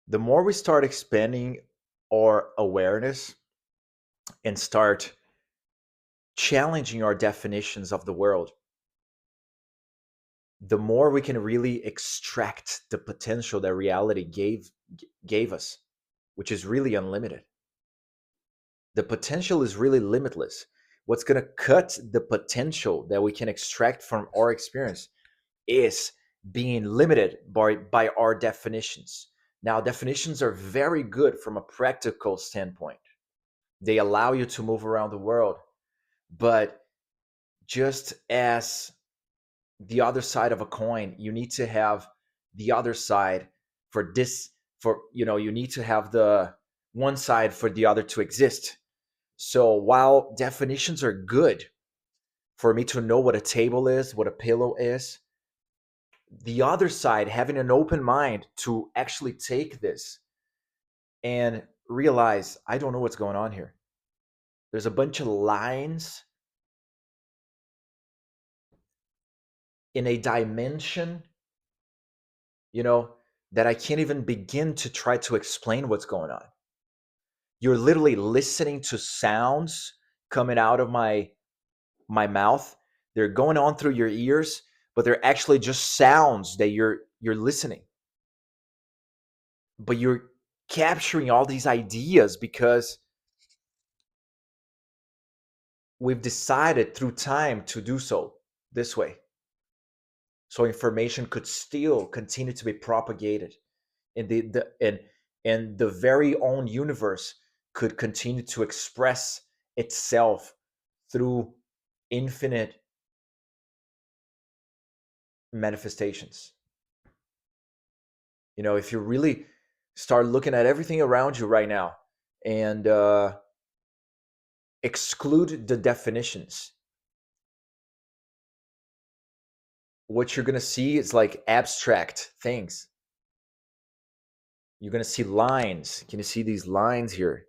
The more we start expanding our awareness and start challenging our definitions of the world, the more we can really extract the potential that reality gave us, which is really unlimited. The potential is really limitless. What's going to cut the potential that we can extract from our experience is being limited by our definitions. Now, definitions are very good from a practical standpoint. They allow you to move around the world, but just as the other side of a coin, you need to have the other side for this, for, you need to have the one side for the other to exist. So while definitions are good for me to know what a table is, what a pillow is, the other side, having an open mind to actually take this and realize, I don't know what's going on here. There's a bunch of lines in a dimension, you know, that I can't even begin to try to explain what's going on. You're literally listening to sounds coming out of my mouth. They're going on through your ears, but they're actually just sounds that you're listening. But you're capturing all these ideas because we've decided through time to do so this way. So information could still continue to be propagated, and and the very own universe could continue to express itself through infinite manifestations. If you really start looking at everything around you right now and exclude the definitions, what you're going to see is like abstract things. You're going to see lines. Can you see these lines here?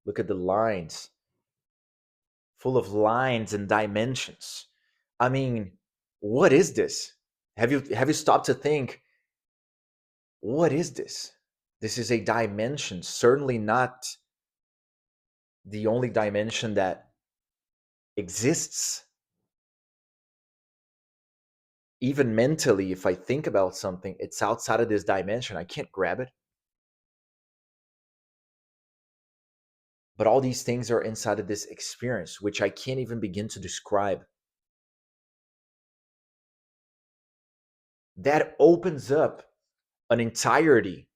Look at the lines, full of lines and dimensions. I mean, what is this? Have you stopped to think, what is this? This is a dimension, certainly not the only dimension that exists. Even mentally, if I think about something, it's outside of this dimension. I can't grab it. But all these things are inside of this experience, which I can't even begin to describe. That opens up an entirety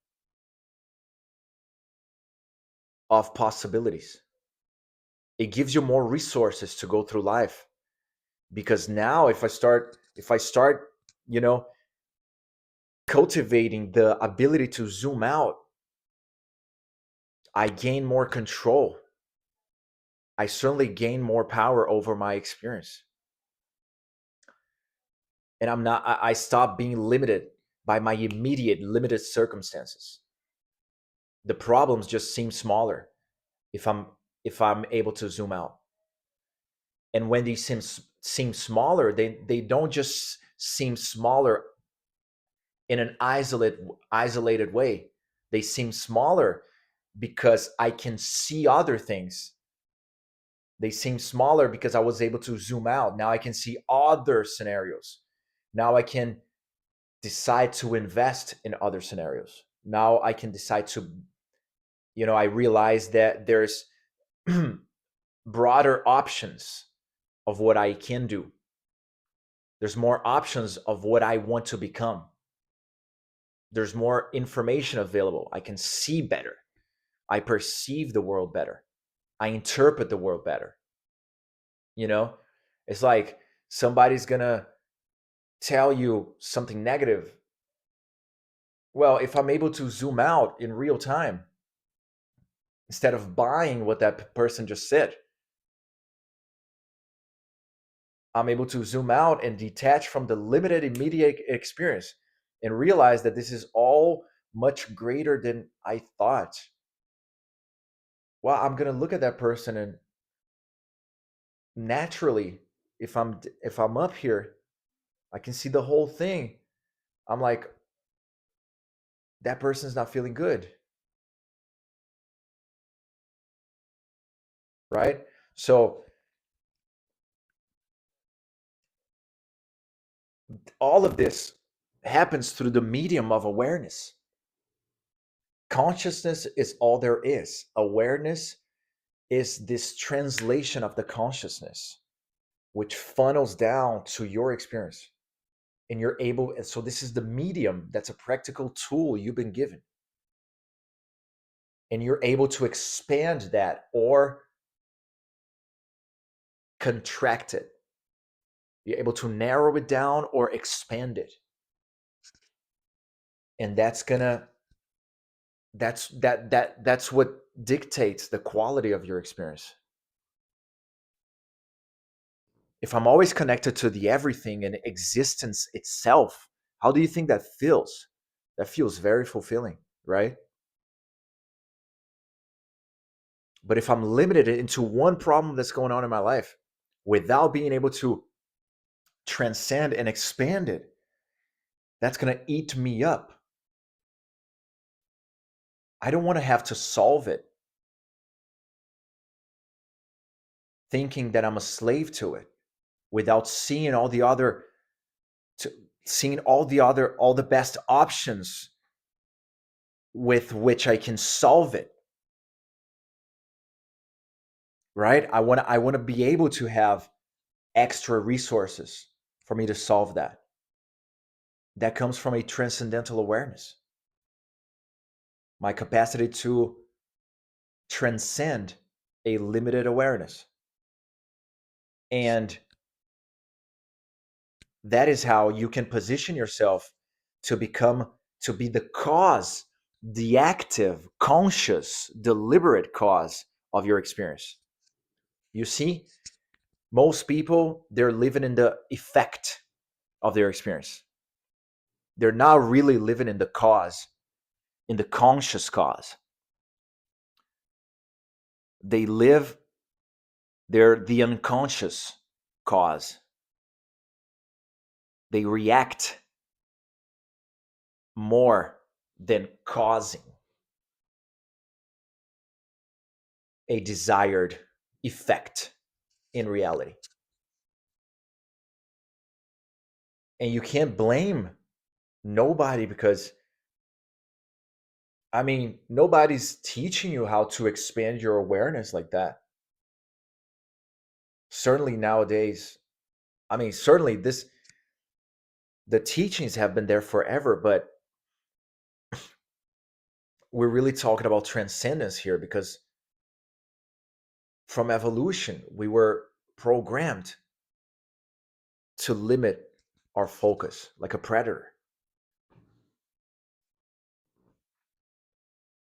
of possibilities. It gives you more resources to go through life, because now if I start, you know, cultivating the ability to zoom out, I gain more control. I certainly gain more power over my experience. And I stop being limited by my immediate limited circumstances. The problems just seem smaller if I'm able to zoom out. And when these seem smaller, they don't just seem smaller in an isolated way. They seem smaller because I can see other things. They seem smaller because I was able to zoom out. Now I can see other scenarios. Now I can decide to invest in other scenarios. Now I can decide to, I realize that there's broader options of what I can do. There's more options of what I want to become. There's more information available. I can see better. I perceive the world better. I interpret the world better. You know, it's like somebody's gonna tell you something negative. Well, if I'm able to zoom out in real time, instead of buying what that person just said, I'm able to zoom out and detach from the limited immediate experience and realize that this is all much greater than I thought. Well, I'm going to look at that person, and naturally, if I'm up here, I can see the whole thing. I'm like, that person's not feeling good. right? So all of this happens through the medium of awareness. Consciousness is all there is. Awareness is this translation of the consciousness, which funnels down to your experience. And you're able, so this is the medium that's a practical tool you've been given. And you're able to expand that or contract it. You're able to narrow it down or expand it. And that's what dictates the quality of your experience. If I'm always connected to the everything and existence itself, how do you think that feels? That feels very fulfilling, right? But if I'm limited into one problem that's going on in my life without being able to transcend and expand it, that's going to eat me up. I don't want to have to solve it thinking that I'm a slave to it without seeing all the other to seeing all the best options with which I can solve it. Right? I want to be able to have extra resources for me to solve that. That comes from a transcendental awareness. My capacity to transcend a limited awareness. And that is how you can position yourself to be the cause, the active, conscious, deliberate cause of your experience. You see, most people, they're living in the effect of their experience. They're not really living in the cause, in the conscious cause. They live, they're the unconscious cause. They react more than causing a desired effect in reality. And you can't blame nobody because, I mean, nobody's teaching you how to expand your awareness like that. Certainly nowadays, I mean, certainly the teachings have been there forever, but we're really talking about transcendence here because from evolution, we were programmed to limit our focus like a predator.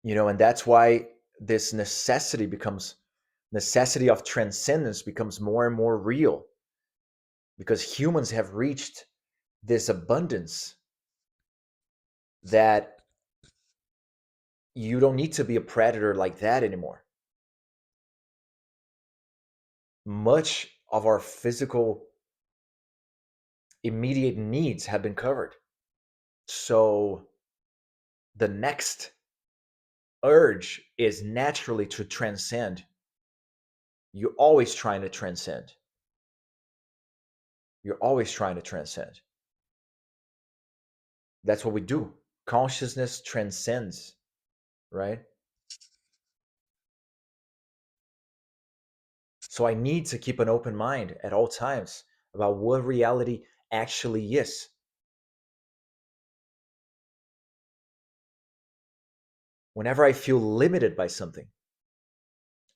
And that's why this necessity of transcendence becomes more and more real because humans have reached this abundance that you don't need to be a predator like that anymore. Much of our physical immediate needs have been covered. So the next urge is naturally to transcend. You're always trying to transcend. You're always trying to transcend. That's what we do. Consciousness transcends, right? So I need to keep an open mind at all times about what reality actually is. Whenever I feel limited by something,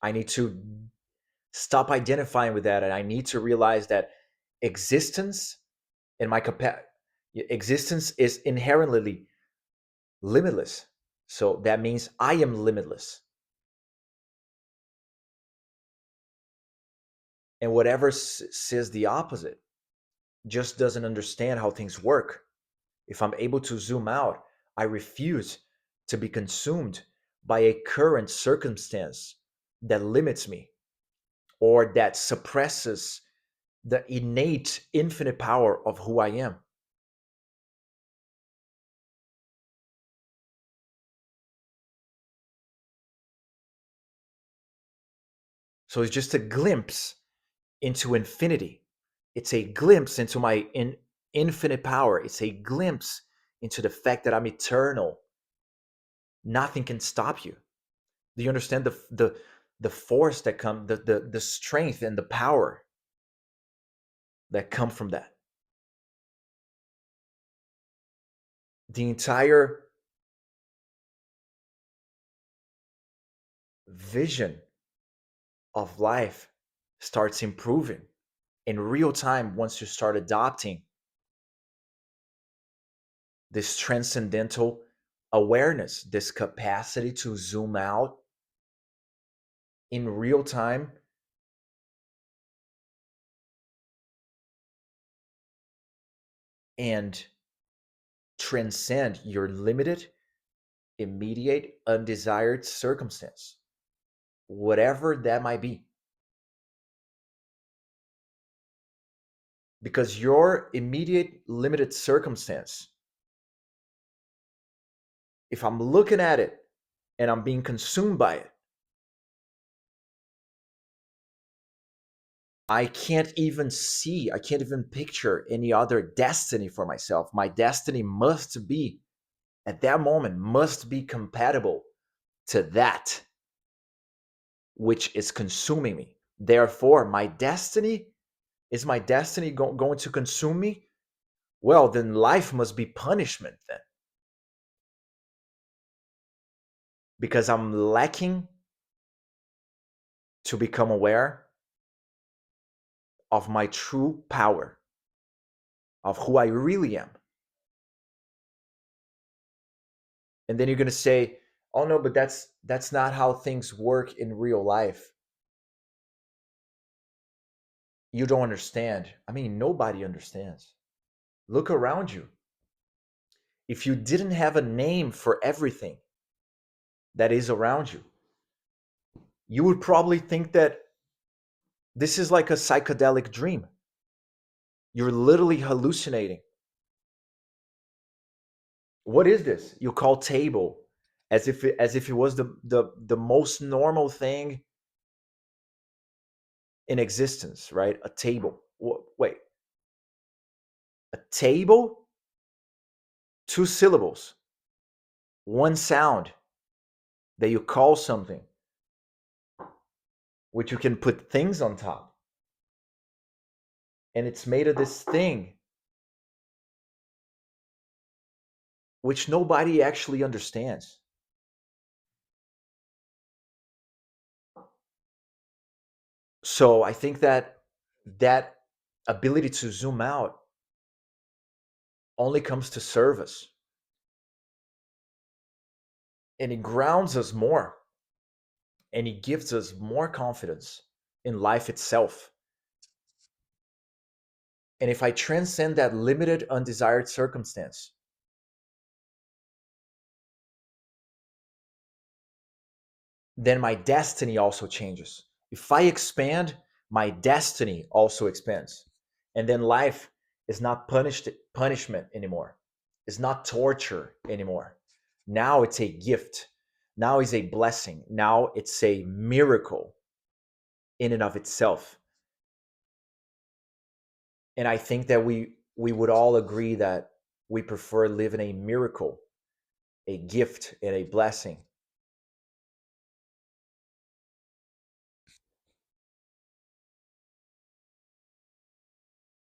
I need to stop identifying with that and I need to realize that existence and my existence is inherently limitless. So that means I am limitless. And whatever says the opposite just doesn't understand how things work. If I'm able to zoom out, I refuse to be consumed by a current circumstance that limits me or that suppresses the innate infinite power of who I am. So it's just a glimpse into infinity. It's a glimpse into my infinite power. It's a glimpse into the fact that I'm eternal. Nothing can stop you. Do you understand the force that come, the strength and the power that come from that? The entire vision of life starts improving in real time once you start adopting this transcendental awareness, this capacity to zoom out in real time and transcend your limited, immediate, undesired circumstance, whatever that might be. Because your immediate, limited circumstance, if I'm looking at it and I'm being consumed by it, I can't even see, I can't even picture any other destiny for myself. My destiny must be, at that moment, must be compatible to that which is consuming me. Therefore, my destiny is my destiny going to consume me? Well, then life must be punishment then. Because I'm lacking to become aware of my true power, of who I really am. And then you're going to say, "Oh no, but that's not how things work in real life." You don't understand. I mean, nobody understands. Look around you. If you didn't have a name for everything that is around you, you would probably think that this is like a psychedelic dream. You're literally hallucinating. What is this? You call table as if it was the most normal thing in existence, right? A table. Wait, a table? Two syllables, one sound that you call something, which you can put things on top. And it's made of this thing which nobody actually understands. So I think that that ability to zoom out only comes to serve us, and it grounds us more, and it gives us more confidence in life itself. And if I transcend that limited, undesired circumstance, then my destiny also changes. If I expand, my destiny also expands. And then life is not punishment anymore. It's not torture anymore. Now it's a gift. Now it's a blessing. Now it's a miracle in and of itself. And I think that we would all agree that we prefer living a miracle, a gift, and a blessing